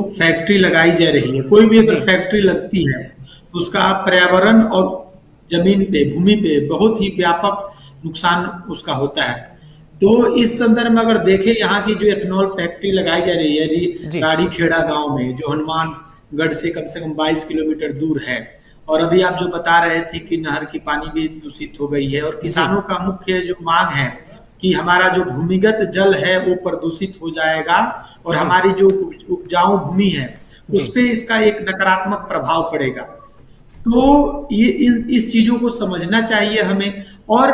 Factory लगाई जा रही है, कोई भी अगर फैक्ट्री लगती है तो उसका पर्यावरण और जमीन पे, भूमि पे बहुत ही व्यापक नुकसान उसका होता है। तो इस संदर्भ में अगर देखें, यहाँ की जो एथेनॉल फैक्ट्री लगाई जा रही है जी राड़ी खेड़ा गांव में, जो हनुमानगढ़ से कम 22 किलोमीटर दूर है। और अभी आप जो बता रहे थे कि नहर की पानी भी दूषित हो गई है, और जी किसानों का मुख्य जो मांग है कि हमारा जो भूमिगत जल है वो प्रदूषित हो जाएगा, और जी हमारी जो उपजाऊ भूमि है उस जी पे इसका एक नकारात्मक प्रभाव पड़ेगा। तो ये इस चीजों को समझना चाहिए हमें। और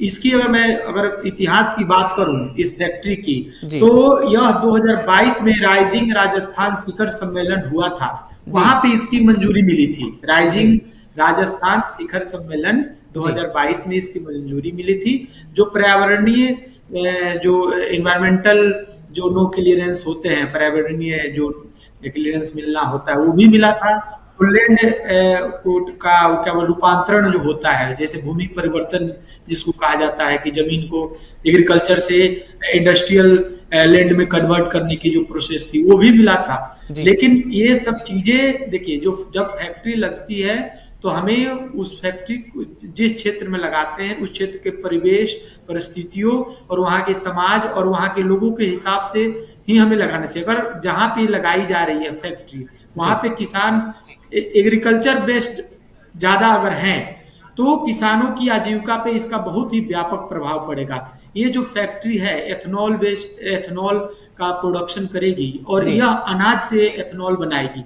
इसकी अगर इतिहास की बात करूं इस फैक्ट्री की, जी तो यह 2022 में राइजिंग राजस्थान शिखर सम्मेलन हुआ था, जी वहां पे इसकी मंजूरी मिली थी। जी राइजिंग राजस्थान शिखर सम्मेलन जी 2022 में इसकी मंजूरी मिली थी। जो पर्यावरणीय जो इन्वायरमेंटल जो नो क्लियरेंस होते हैं, पर्यावरणीय जो क्लियरेंस मिलना होता है वो भी मिला था। तो लैंड कोड का क्या रूपांतरण जो होता है, जैसे भूमि परिवर्तन जिसको कहा जाता है कि जमीन को एग्रीकल्चर से इंडस्ट्रियल लैंड में कन्वर्ट करने की जो प्रोसेस थी वो भी मिला था। जी लेकिन ये सब चीजें देखिए, जो जब फैक्ट्री लगती है तो हमें उस फैक्ट्री जिस क्षेत्र में लगाते हैं उस क्षेत्र के परिवेश, परिस्थितियों और वहाँ के समाज और वहाँ के लोगों के हिसाब से ही हमें लगाना चाहिए। अगर जहाँ पे लगाई जा रही है फैक्ट्री, वहाँ जी पे किसान एग्रीकल्चर बेस्ड ज्यादा अगर हैं, तो किसानों की आजीविका पे इसका बहुत ही व्यापक प्रभाव पड़ेगा। ये जो फैक्ट्री है एथेनॉल बेस्ड, एथेनॉल का प्रोडक्शन करेगी और जी यह अनाज से एथेनॉल बनाएगी,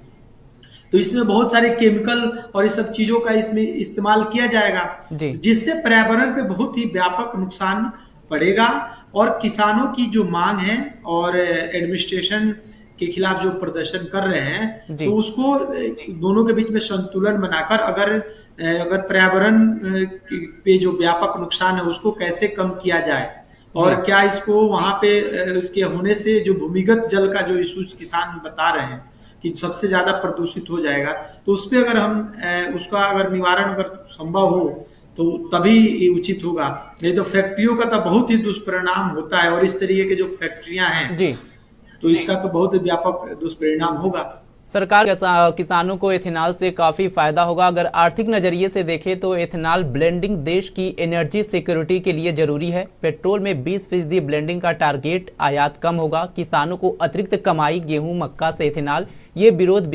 तो इसमें बहुत सारे केमिकल और इस सब चीजों का इसमें इस्तेमाल किया जाएगा, जी तो जिससे पर्यावरण पे बहुत ही व्यापक नुकसान पड़ेगा। और किसानों की जो मांग है और एडमिनिस्ट्रेशन के खिलाफ जो प्रदर्शन कर रहे हैं, तो जी उसको दोनों के बीच में संतुलन बनाकर अगर अगर पर्यावरण पे जो व्यापक नुकसान है उसको कैसे कम किया जाए, और जी क्या इसको वहां पे इसके होने से जो भूमिगत जल का जो इशू किसान बता रहे हैं कि सबसे ज्यादा प्रदूषित हो जाएगा, तो उस पर अगर हम उसका अगर निवारण अगर संभव हो तो तभी ये उचित होगा। नहीं तो फैक्ट्रियों का तो बहुत ही दुष्परिणाम होता है, और इस तरीके के जो फैक्ट्रियां हैं जी तो इसका तो बहुत व्यापक दुष्परिणाम होगा। सरकार किसानों को एथेनॉल से काफ़ी फायदा होगा। अगर आर्थिक नज़रिए से देखें तो एथेनॉल ब्लेंडिंग देश की एनर्जी सिक्योरिटी के लिए जरूरी है। पेट्रोल में 20% ब्लेंडिंग का टारगेट, आयात कम होगा, किसानों को अतिरिक्त कमाई, गेहूं मक्का से एथेनॉल। ये विरोध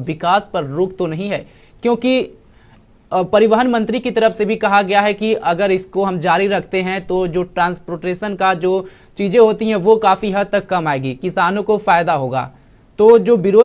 विकास पर रोक तो नहीं है, क्योंकि परिवहन मंत्री की तरफ से भी कहा गया है कि अगर इसको हम जारी रखते हैं तो जो ट्रांसपोर्टेशन का जो चीज़ें होती हैं वो काफ़ी हद तक कम आएगी, किसानों को फायदा होगा। तो जो विरोध